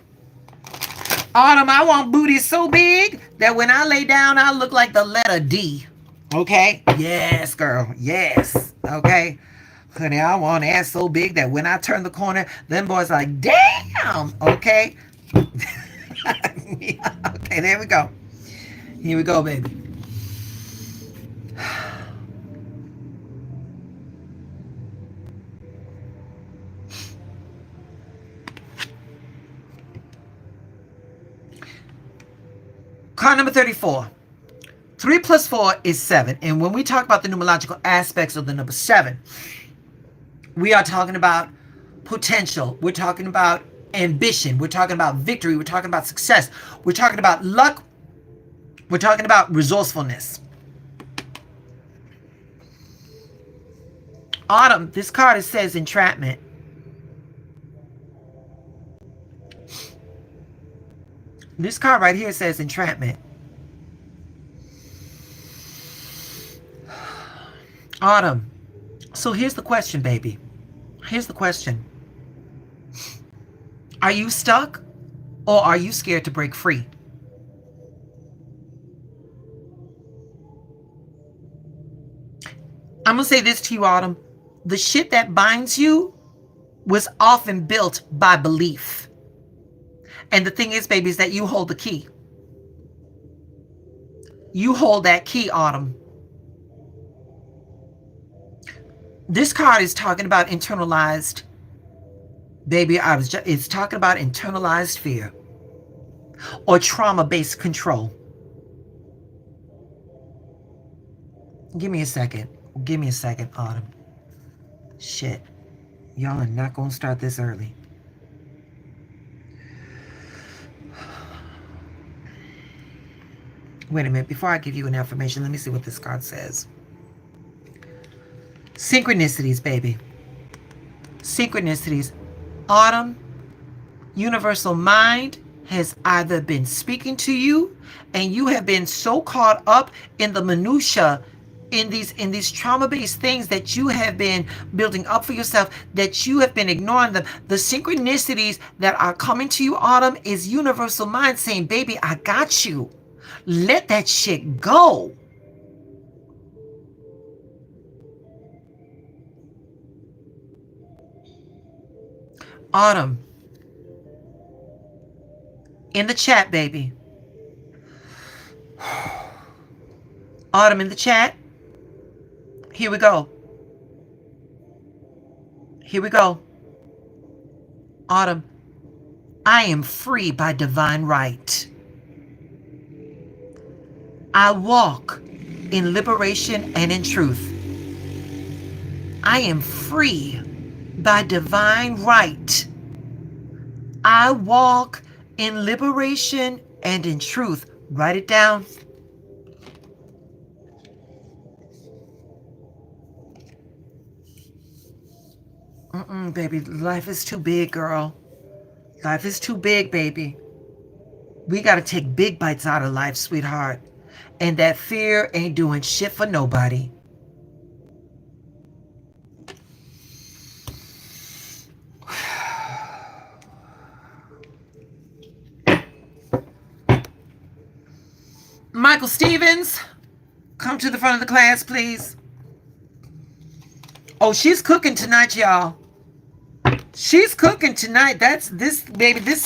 Autumn, I want booty so big that when I lay down, I look like the letter D. Okay? Yes, girl. Yes. Okay? Honey, I want ass so big that when I turn the corner, them boys are like, damn. Okay? Okay, there we go. Here we go, baby. Card number 34. 3 plus 4 is 7. And when we talk about the numerological aspects of the number 7, we are talking about potential. We're talking about ambition. We're talking about victory. We're talking about success. We're talking about luck. We're talking about resourcefulness. Autumn, this card says entrapment. This card right here says entrapment. Autumn. So here's the question, baby. Here's the question. Are you stuck or are you scared to break free? I'm going to say this to you, Autumn. The shit that binds you was often built by belief. And the thing is, baby, is that you hold the key. You hold that key, Autumn. This card is talking about internalized, baby, it's talking about internalized fear or trauma-based control. Give me a second. Give me a second, Autumn. Shit. Y'all are not going to start this early. Wait a minute. Before I give you an affirmation, let me see what this card says. Synchronicities, baby. Synchronicities. Autumn, Universal Mind has either been speaking to you and you have been so caught up in the minutia, in these trauma-based things that you have been building up for yourself, that you have been ignoring them. The synchronicities that are coming to you, Autumn, is Universal Mind saying, baby, I got you. Let that shit go. Autumn, in the chat, baby. Autumn in the chat. Here we go. Here we go. Autumn, I am free by divine right. I walk in liberation and in truth. I am free by divine right. I walk in liberation and in truth. Write it down. Baby, life is too big, girl. Life is too big, baby. We got to take big bites out of life, sweetheart. And that fear ain't doing shit for nobody. Michael Stevens, come to the front of the class, please. Oh, she's cooking tonight, y'all. She's cooking tonight. That's this, baby, this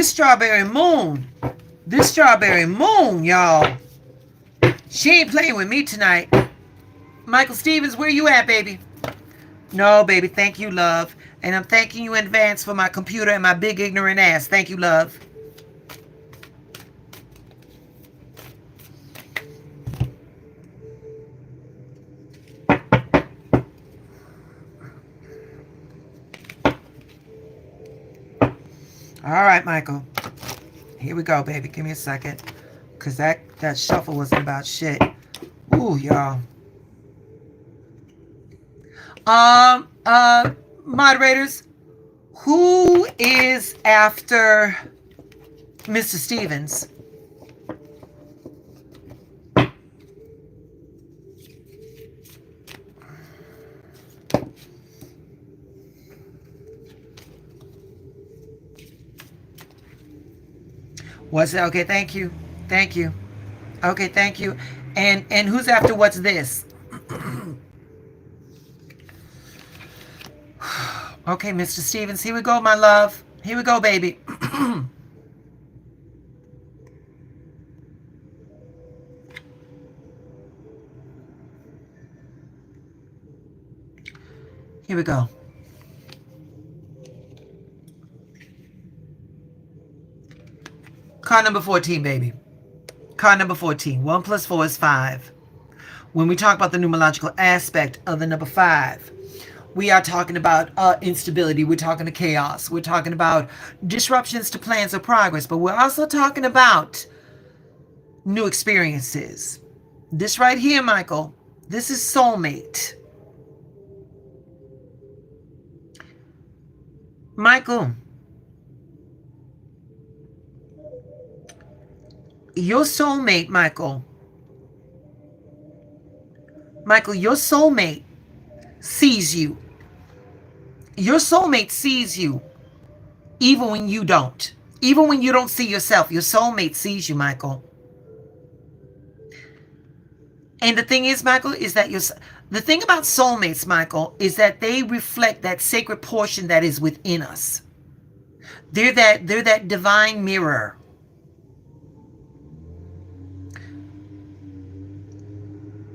strawberry moon. This strawberry moon, y'all. She ain't playing with me tonight. Michael Stevens, where you at, baby? No, baby, thank you, love. And I'm thanking you in advance for my computer and my big ignorant ass. Thank you, love. All right, Michael. Here we go, baby. Give me a second. Because that shuffle wasn't about shit. Ooh, y'all. Moderators, who is after Mr. Stevens? What's it? Okay, thank you. Thank you. Okay, thank you. And who's after what's this? Okay, Mr. Stevens, here we go, my love. Here we go, baby. Here we go. Card number 14, baby. Card number 14. 1 plus 4 is 5. When we talk about the numerological aspect of the number 5, we are talking about instability. We're talking to chaos. We're talking about disruptions to plans of progress. But we're also talking about new experiences. This right here, Michael, this is soulmate. Michael, your soulmate, Michael, your soulmate sees you. Your soulmate sees you even when you don't. Even when you don't see yourself, your soulmate sees you, Michael. And the thing is, Michael, is that the thing about soulmates, Michael, is that they reflect that sacred portion that is within us. They're that divine mirror.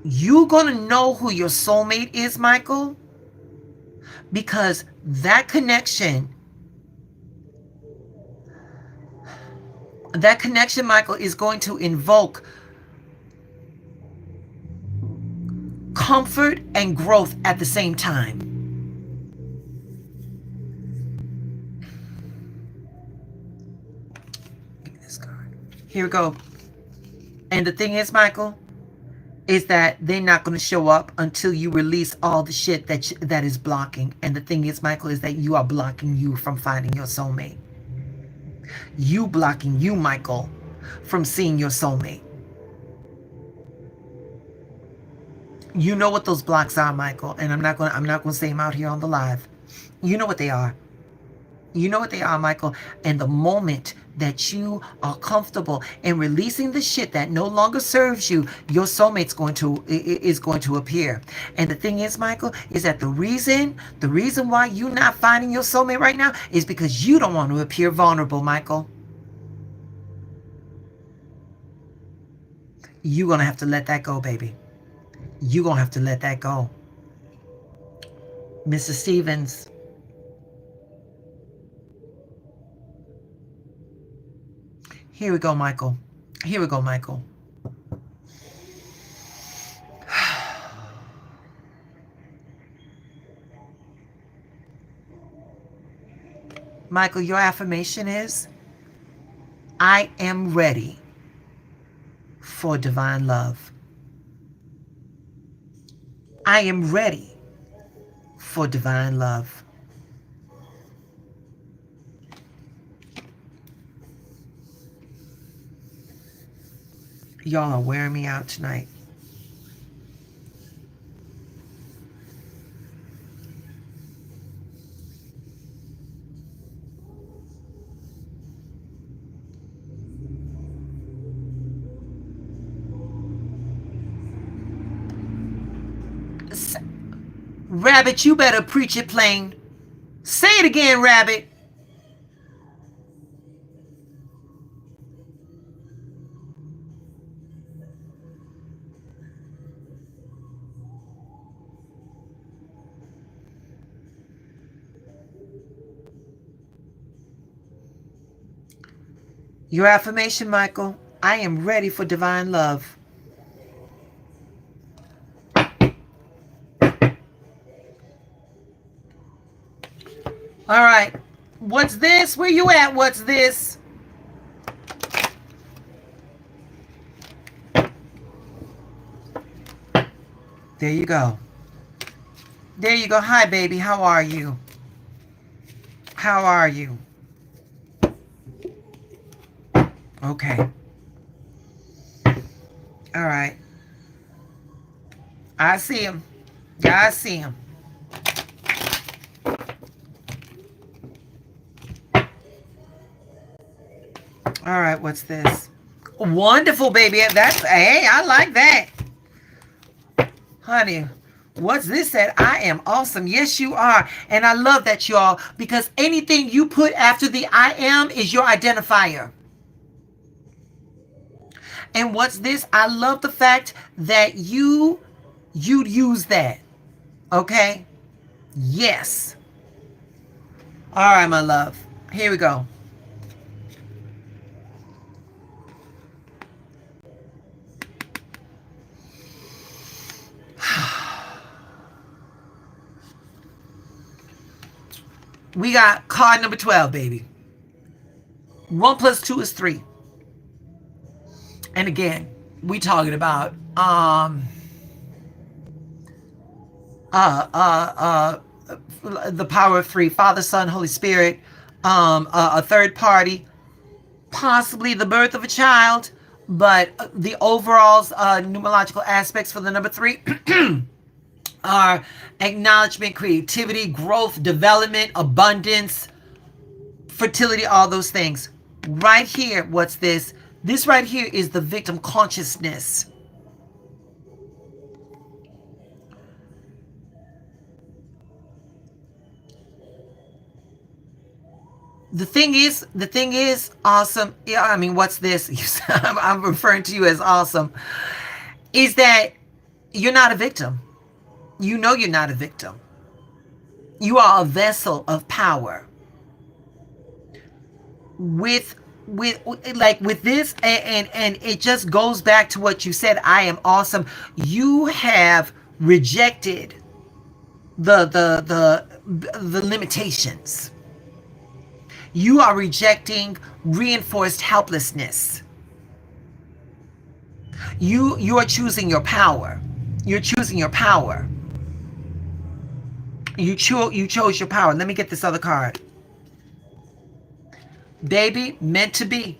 You're going to know who your soulmate is, Michael, because that connection, Michael, is going to invoke comfort and growth at the same time. Give me this card. Here we go. And the thing is, Michael, is that they're not going to show up until you release all the shit that is blocking. And the thing is, Michael, is that you are blocking you from finding your soulmate. You blocking you, Michael, from seeing your soulmate. You know what those blocks are, Michael, and I'm not going to say them out here on the live. You know what they are. You know what they are, Michael. And the moment that you are comfortable in releasing the shit that no longer serves you, your soulmate's going to appear. And the thing is, Michael, is that the reason why you're not finding your soulmate right now is because you don't want to appear vulnerable, Michael. You're going to have to let that go, baby. You're going to have to let that go. Mrs. Stevens. Here we go, Michael. Here we go, Michael. Michael, your affirmation is, I am ready for divine love. I am ready for divine love. Y'all are wearing me out tonight. Rabbit, you better preach it plain. Say it again, Rabbit. Your affirmation, Michael, I am ready for divine love. All right. What's this? Where you at? What's this? There you go. There you go. Hi, baby. How are you? How are you? Okay. All right. I see him. Yeah, I see him. All right, what's this? Wonderful, baby. Hey, I like that. Honey, what's this said? I am awesome. Yes, you are. And I love that, y'all, because anything you put after the I am is your identifier. And what's this? I love the fact that you'd use that. Okay? Yes. All right, my love. Here we go. We got card number 12, baby. 1 + 2 is 3. And again, we talking about the power of 3, Father, Son, Holy Spirit, a third party, possibly the birth of a child, but the overall numerological aspects for the number 3 are acknowledgement, creativity, growth, development, abundance, fertility, all those things. Right here, what's this? This right here is the victim consciousness. The thing is awesome. Yeah, I mean, what's this? I'm referring to you as awesome. Is that you're not a victim. You know you're not a victim. You are a vessel of power. With this, and it just goes back to what you said. I am awesome. You have rejected the limitations. You are rejecting reinforced helplessness. You are choosing your power. You're choosing your power. You chose your power. Let me get this other card. Baby, meant to be.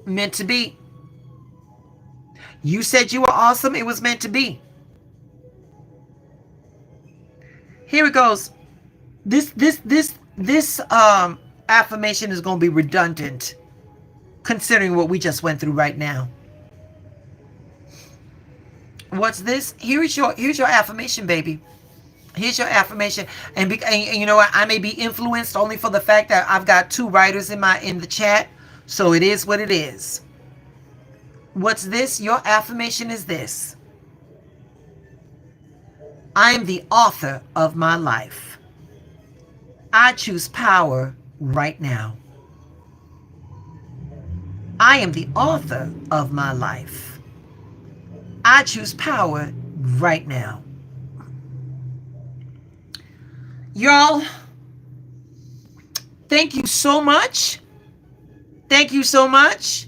Meant to be. You said you were awesome. It was meant to be. Here it goes. This affirmation is going to be redundant considering what we just went through right now. What's this? Here's your affirmation, baby. Here's your affirmation. And you know what? I may be influenced only for the fact that I've got two writers in the chat. So it is what it is. What's this? Your affirmation is this. I am the author of my life. I choose power right now. I am the author of my life. I choose power right now. Y'all, thank you so much. Thank you so much.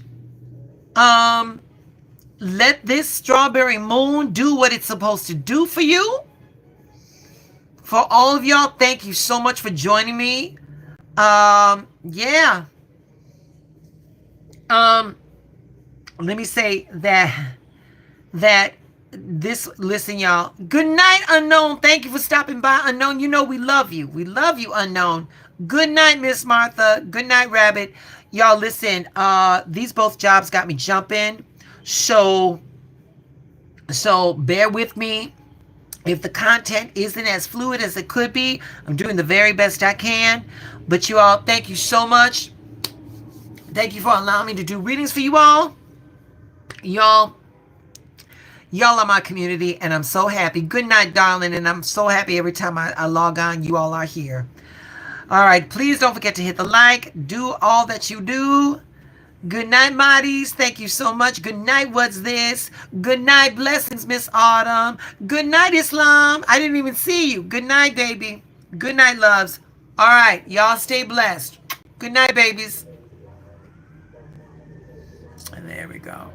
Let this strawberry moon do what it's supposed to do for you. For all of y'all, thank you so much for joining me. Yeah. Let me say that this, listen, y'all. Good night, Unknown. Thank you for stopping by, Unknown. You know we love you. We love you, Unknown. Good night, Miss Martha. Good night, Rabbit. Y'all, listen, these both jobs got me jumping. So bear with me. If the content isn't as fluid as it could be, I'm doing the very best I can. But you all, thank you so much. Thank you for allowing me to do readings for you all. Y'all are my community, and I'm so happy. Good night, darling, and I'm so happy every time I log on, you all are here. All right, please don't forget to hit the like. Do all that you do. Good night, Moddies. Thank you so much. Good night, what's this? Good night, blessings, Miss Autumn. Good night, Islam. I didn't even see you. Good night, baby. Good night, loves. All right, y'all stay blessed. Good night, babies. And there we go.